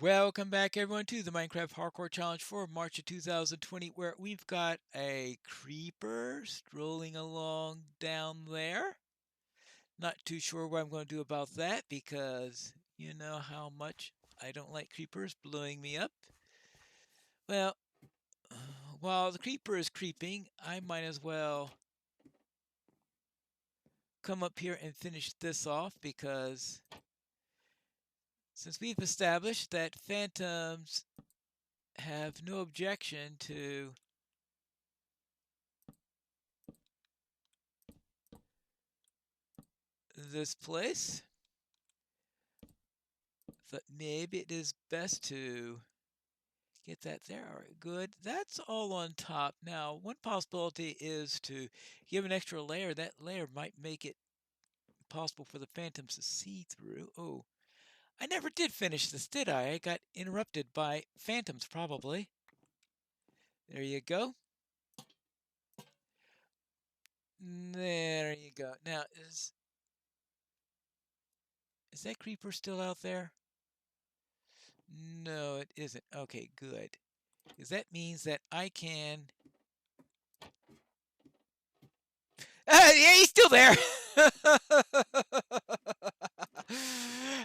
Welcome back, everyone, to the Minecraft Hardcore Challenge for March of 2020, where we've got a creeper strolling along down there. Not too sure what I'm going to do about that because you know how much I don't like creepers blowing me up. Well, while the creeper is creeping, I might as well come up here and finish this off because since we've established that phantoms have no objection to this place, but maybe it is best to get that there. All right, good. That's all on top. Now, one possibility is to give an extra layer. That layer might make it possible for the phantoms to see through. Oh, I never did finish this, did I? I got interrupted by phantoms, probably. There you go. There you go. Now, is that creeper still out there? No, it isn't. Okay, good. Because that means that I can... yeah, he's still there.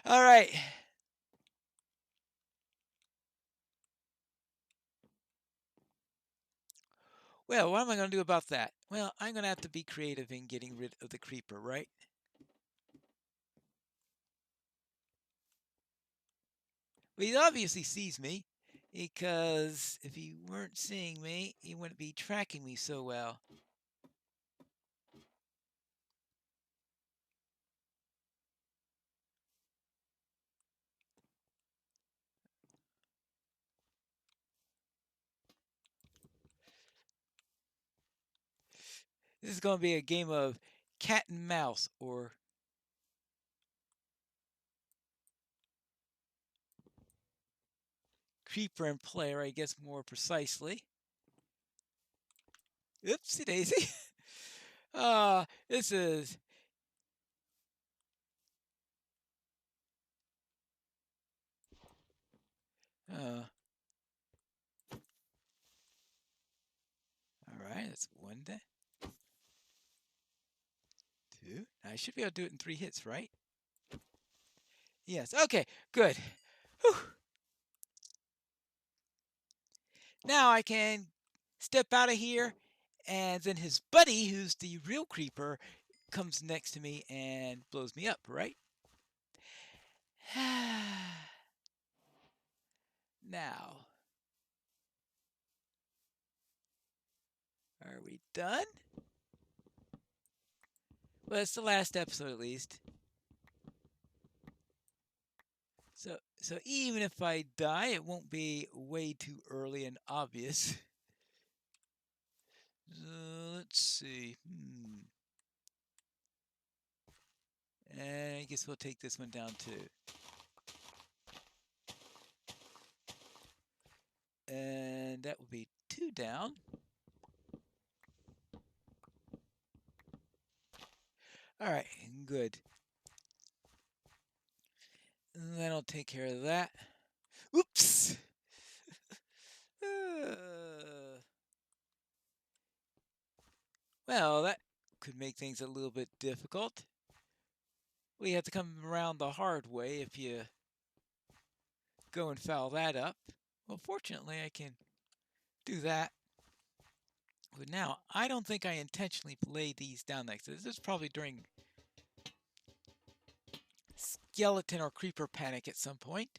All right. Well, what am I going to do about that? Well, I'm going to have to be creative in getting rid of the creeper, right? Well, he obviously sees me, because if he weren't seeing me, he wouldn't be tracking me so well. This is going to be a game of cat and mouse, or creeper and player, I guess more precisely. Oopsie daisy. This is... all right, that's one day. Two. I should be able to do it in 3 hits, right? Yes. Okay, good. Whew. Now I can step out of here, and then his buddy, who's the real creeper, comes next to me and blows me up, right? Now, are we done? Well, it's the last episode at least. So even if I die, it won't be way too early and obvious. Let's see. And I guess we'll take this one down too. And that will be 2 down. All right, good. And that'll take care of that. Oops! Well, that could make things a little bit difficult. We have to come around the hard way if you go and foul that up. Well, fortunately, I can do that. But now, I don't think I intentionally laid these down like this. This is probably during skeleton or creeper panic at some point.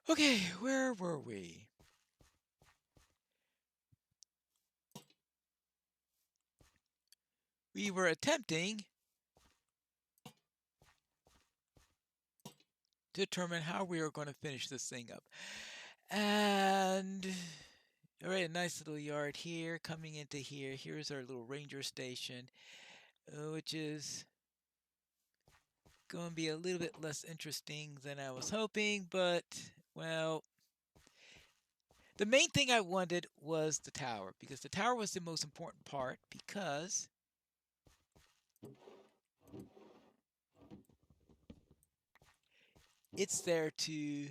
Okay, where were we? We were attempting to determine how we are going to finish this thing up. And all right, a nice little yard here. Coming into here, here's our little ranger station, which is going to be a little bit less interesting than I was hoping, but, well, the main thing I wanted was the tower, because the tower was the most important part, because it's there to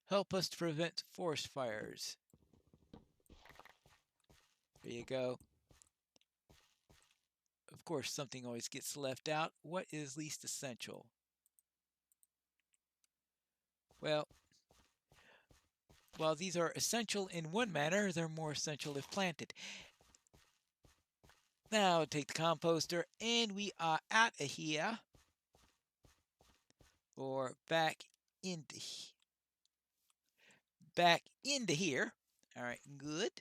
Help us to prevent forest fires. There you go. Of course, something always gets left out. What is least essential? Well, while these are essential in one manner, they're more essential if planted. Now take the composter and we are out of here. Or back into here. All right, good.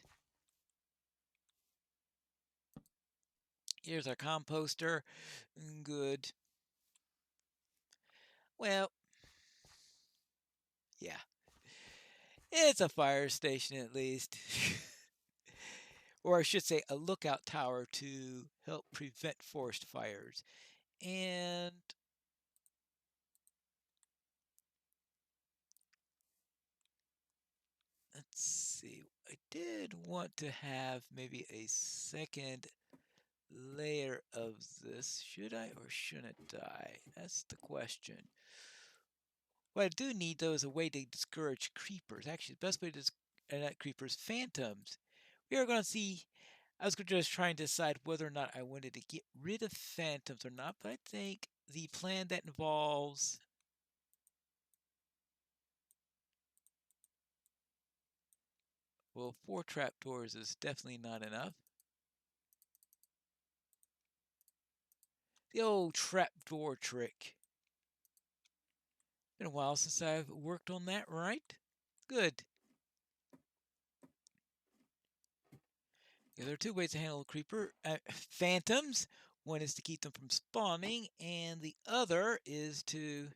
Here's our composter. Good. Well, yeah. It's a fire station at least. Or I should say a lookout tower to help prevent forest fires. And let's see. I did want to have maybe a second layer of this. Should I or shouldn't I? That's the question. What I do need, though, is a way to discourage creepers. Actually, the best way to not creepers, phantoms. We are going to see. I was just trying to decide whether or not I wanted to get rid of phantoms or not, but I think the plan that involves well, 4 trapdoors is definitely not enough. The old trapdoor trick. Been a while since I've worked on that, right? Good. Yeah, there are 2 ways to handle a creeper. Phantoms. One is to keep them from spawning, and the other is to...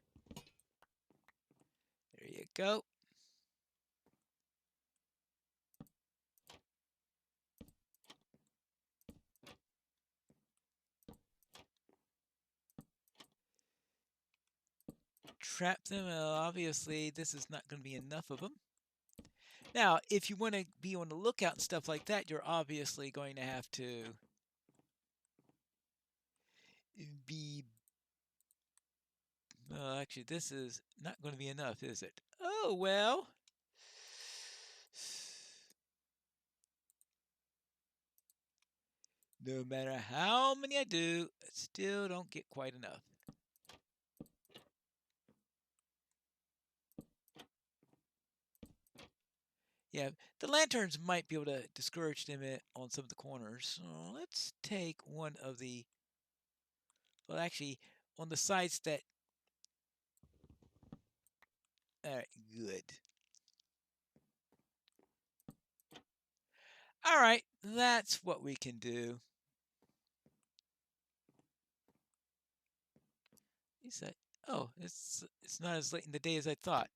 There you go. Trap them. Obviously, this is not going to be enough of them. Now, if you want to be on the lookout and stuff like that, you're obviously going to have to be... Well, actually, this is not going to be enough, is it? Oh, well. No matter how many I do, I still don't get quite enough. Yeah, the lanterns might be able to discourage them on some of the corners. So let's take one of the... Well, actually, on the sides that... All right, good. All right, that's what we can do. He said, "Oh, it's not as late in the day as I thought."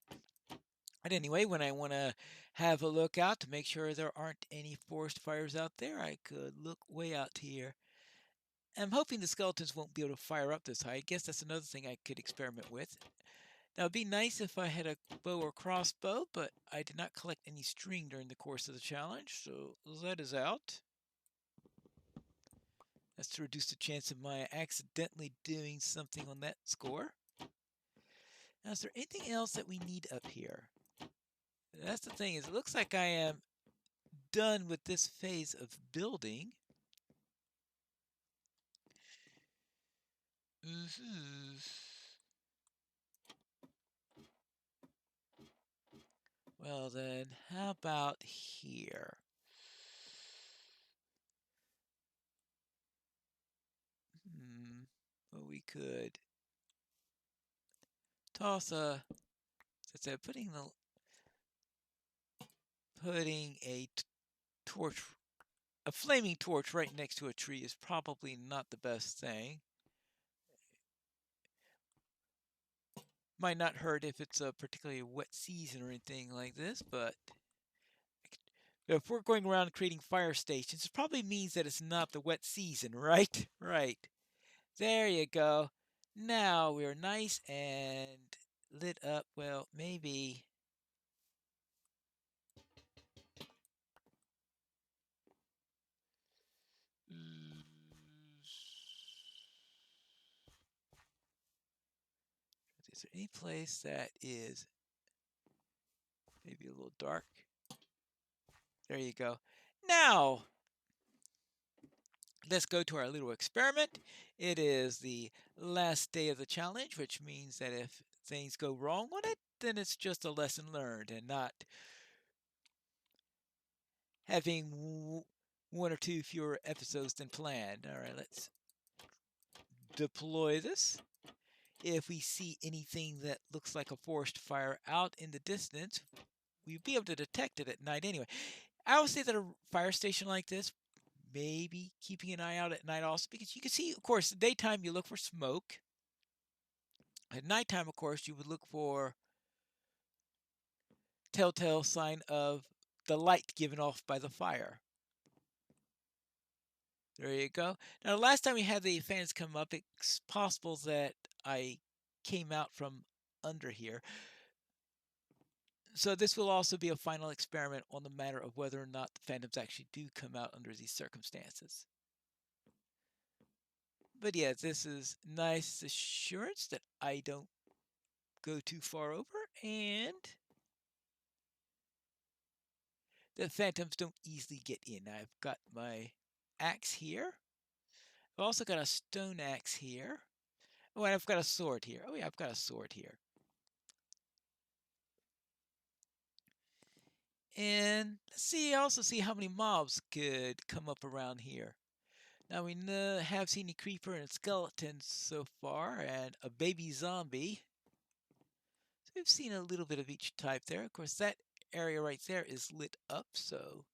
But anyway, when I want to have a look out to make sure there aren't any forest fires out there, I could look way out here. I'm hoping the skeletons won't be able to fire up this high. I guess that's another thing I could experiment with. Now, it'd be nice if I had a bow or crossbow, but I did not collect any string during the course of the challenge, so that is out. That's to reduce the chance of my accidentally doing something on that score. Now, is there anything else that we need up here? That's the thing, is it looks like I am done with this phase of building. Well then, how about here? Well, we could toss a... Since I'm putting a torch, a flaming torch right next to a tree is probably not the best thing. Might not hurt if it's a particularly wet season or anything like this, but if we're going around creating fire stations, it probably means that it's not the wet season, right? Right. There you go. Now we're nice and lit up. Well, maybe... Is there any place that is... a little dark. There you go. Now, let's go to our little experiment. It is the last day of the challenge, which means that if things go wrong on it, then it's just a lesson learned and not having one or two fewer episodes than planned. All right, let's deploy this. If we see anything that looks like a forest fire out in the distance, we'll be able to detect it at night anyway. I always say that a fire station like this, maybe keeping an eye out at night also, because you can see, of course, in daytime you look for smoke. At nighttime, of course, you would look for telltale sign of the light given off by the fire. There you go. Now, the last time we had the fans come up, it's possible that I came out from under here. So this will also be a final experiment on the matter of whether or not the phantoms actually do come out under these circumstances. But yeah, this is nice assurance that I don't go too far over and the phantoms don't easily get in. I've got my axe here. I've also got a stone axe here. Oh, and I've got a sword here. Oh yeah, I've got a sword here. And let's see, also see how many mobs could come up around here. Now we have seen a creeper and a skeleton so far, and a baby zombie. So we've seen a little bit of each type there. Of course, that area right there is lit up, so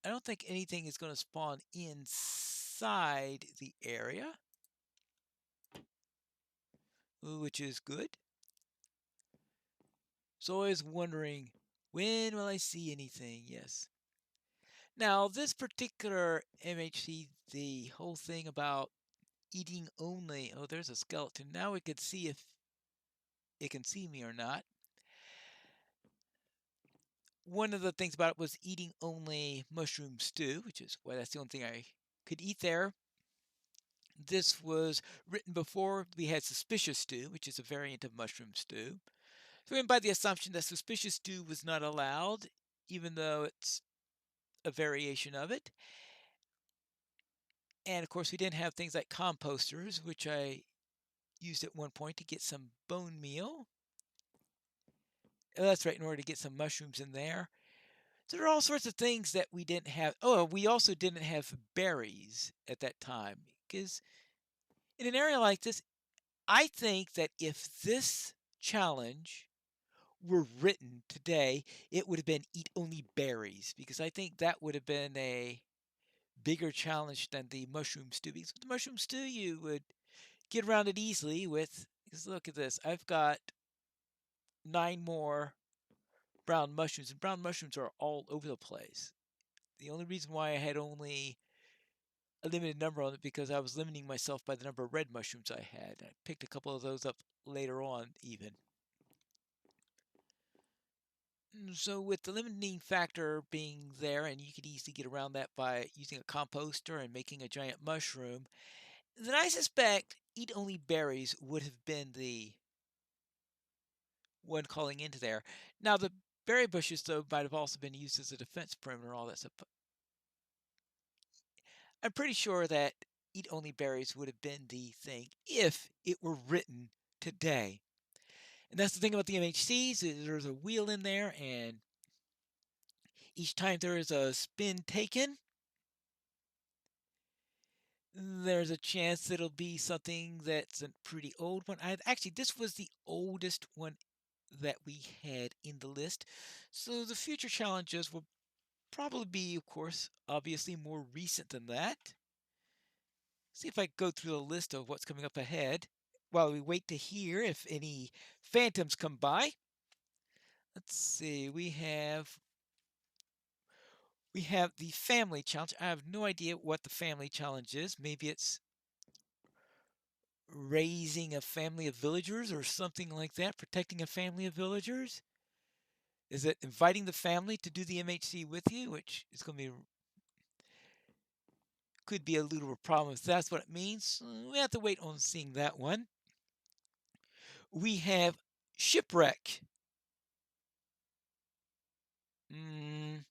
I don't think anything is going to spawn inside the area, which is good. So always wondering, when will I see anything? Yes. Now, this particular MHC, the whole thing about eating only. Oh, there's a skeleton. Now we could see if it can see me or not. One of the things about it was eating only mushroom stew, which is why that's the only thing I could eat there. This was written before we had suspicious stew, which is a variant of mushroom stew. So we went by the assumption that suspicious stew was not allowed, even though it's a variation of it. And of course, we didn't have things like composters, which I used at one point to get some bone meal. Oh, that's right, in order to get some mushrooms in there. So there are all sorts of things that we didn't have. Oh, we also didn't have berries at that time. Because in an area like this, I think that if this challenge were written today, it would have been eat only berries. Because I think that would have been a bigger challenge than the mushroom stew. Because with the mushroom stew, you would get around it easily with, because look at this. I've got 9 more brown mushrooms, and brown mushrooms are all over the place. The only reason why I had only a limited number on it because I was limiting myself by the number of red mushrooms I had. I picked a couple of those up later on even. So with the limiting factor being there, and you could easily get around that by using a composter and making a giant mushroom, then I suspect eat only berries would have been the one calling into there. Now the berry bushes though might have also been used as a defense perimeter and all that stuff. I'm pretty sure that eat only berries would have been the thing if it were written today. And that's the thing about the MHCs, is there's a wheel in there, and each time there is a spin taken, there's a chance that it'll be something that's a pretty old one. Actually, this was the oldest one that we had in the list. So the future challenges will probably be, of course, obviously more recent than that. See if I go through the list of what's coming up ahead while we wait to hear if any phantoms come by. Let's see, we have the family challenge. I have no idea what the family challenge is. Maybe it's raising a family of villagers or something like that, protecting a family of villagers. Is it inviting the family to do the MHC with you, which is going to be could be a little problem if that's what it means. We have to wait on seeing that one. We have shipwreck. Mm,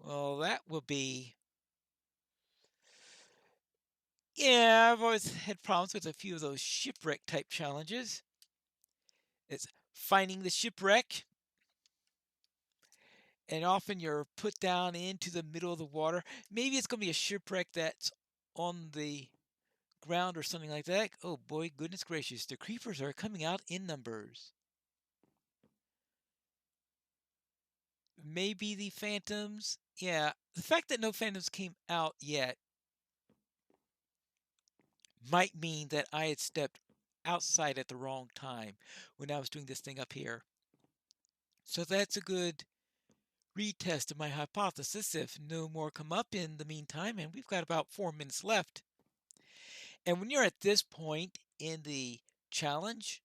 well, that will be. Yeah, I've always had problems with a few of those shipwreck type challenges. It's finding the shipwreck, and often you're put down into the middle of the water. Maybe it's going to be a shipwreck that's on the ground or something like that. Oh boy, goodness gracious, the creepers are coming out in numbers. Maybe the phantoms. Yeah, the fact that no phantoms came out yet might mean that I had stepped outside at the wrong time when I was doing this thing up here. So that's a good retest of my hypothesis if no more come up in the meantime, and we've got about 4 minutes left. And when you're at this point in the challenge,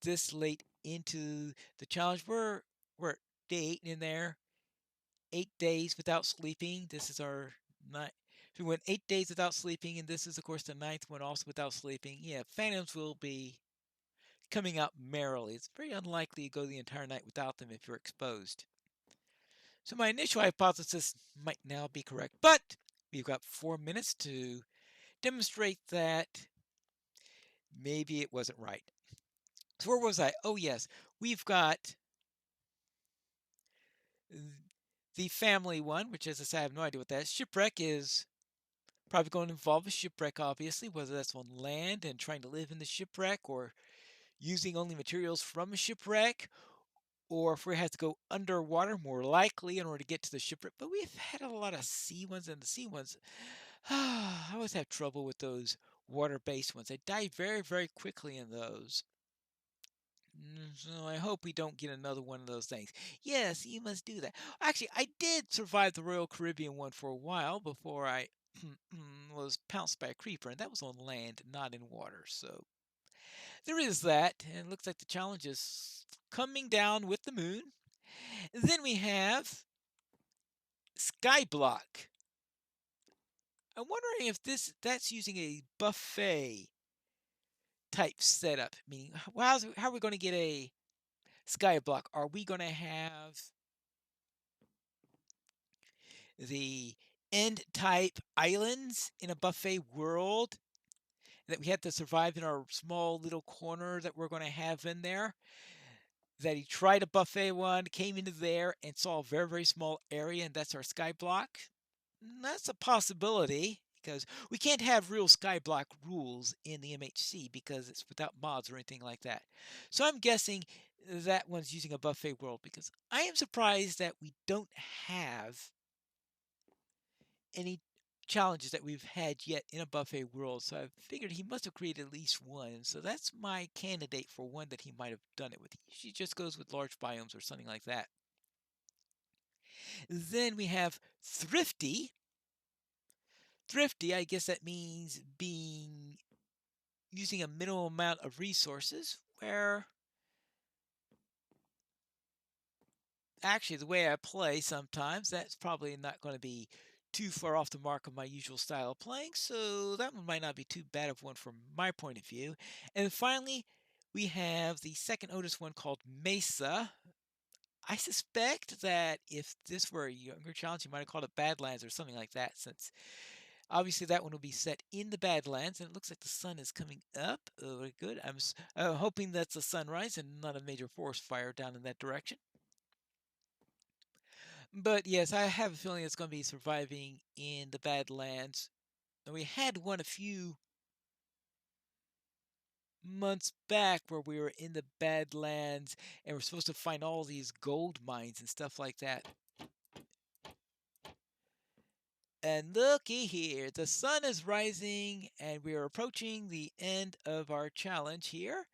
this late into the challenge, we're at day 8 in there, 8 days without sleeping. This is our night. So we went 8 days without sleeping, and this is of course the ninth one also without sleeping. Yeah, phantoms will be coming out merrily. It's very unlikely you go the entire night without them if you're exposed. So my initial hypothesis might now be correct, but we've got 4 minutes to demonstrate that maybe it wasn't right. So where was I? Oh yes, we've got the family one, which as I said, I have no idea what that is. Shipwreck is probably going to involve a shipwreck, obviously, whether that's on land and trying to live in the shipwreck or using only materials from a shipwreck, or if we had to go underwater, more likely in order to get to the shipwreck. But we've had a lot of sea ones, and the sea ones, I always have trouble with those water-based ones. I die very, very quickly in those. So I hope we don't get another one of those things. Yes, you must do that. Actually, I did survive the Royal Caribbean one for a while before I was pounced by a creeper, and that was on land, not in water. So there is that, and it looks like the challenge is coming down with the moon. Then we have Skyblock. I'm wondering if that's using a buffet type setup, meaning how are we going to get a Skyblock? Are we going to have the end type islands in a buffet world that we have to survive in our small little corner that we're going to have in there? That he tried a buffet one, came into there and saw a very, very small area, and that's our Skyblock. That's a possibility because we can't have real Skyblock rules in the MHC because it's without mods or anything like that. So I'm guessing that one's using a buffet world because I am surprised that we don't have any challenges that we've had yet in a buffet world. So I figured he must have created at least one. So that's my candidate for one that he might have done it with. He usually just goes with large biomes or something like that. Then we have Thrifty. Thrifty, I guess that means being using a minimal amount of resources, where actually the way I play sometimes, that's probably not going to be too far off the mark of my usual style of playing, so that one might not be too bad of one from my point of view. And finally, we have the second oldest one called Mesa. I suspect that if this were a younger challenge, you might have called it Badlands or something like that, since obviously that one will be set in the Badlands, and it looks like the sun is coming up. Oh, very good. I'm hoping that's a sunrise and not a major forest fire down in that direction. But yes, I have a feeling it's going to be surviving in the Badlands. And we had one a few months back where we were in the Badlands and we're supposed to find all these gold mines and stuff like that. And looky here, the sun is rising and we are approaching the end of our challenge here.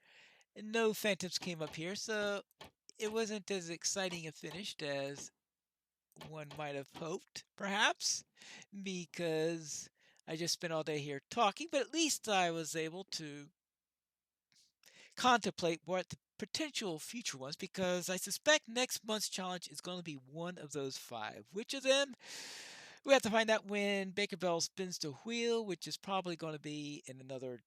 No phantoms came up here, so it wasn't as exciting a finish as one might have hoped, perhaps, because I just spent all day here talking, but at least I was able to contemplate what the potential future ones, because I suspect next month's challenge is going to be one of those 5. Which of them? We have to find out when Baker Bell spins the wheel, which is probably going to be in another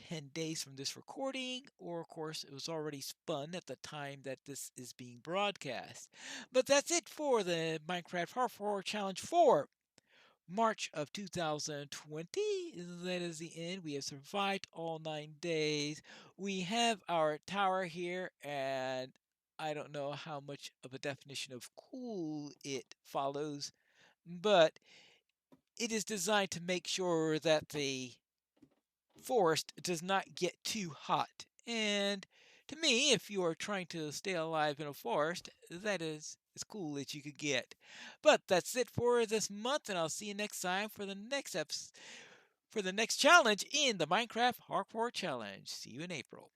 10 days from this recording, or of course, it was already spun at the time that this is being broadcast. But that's it for the Minecraft Hardcore Challenge for March of 2020. That is the end. We have survived all 9 days. We have our tower here, and I don't know how much of a definition of cool it follows, but it is designed to make sure that the forest does not get too hot. And to me, if you are trying to stay alive in a forest, that is as cool as you could get. But that's it for this month, and I'll see you next time for the next episode, for the next challenge in the Minecraft Hardcore Challenge. See you in April.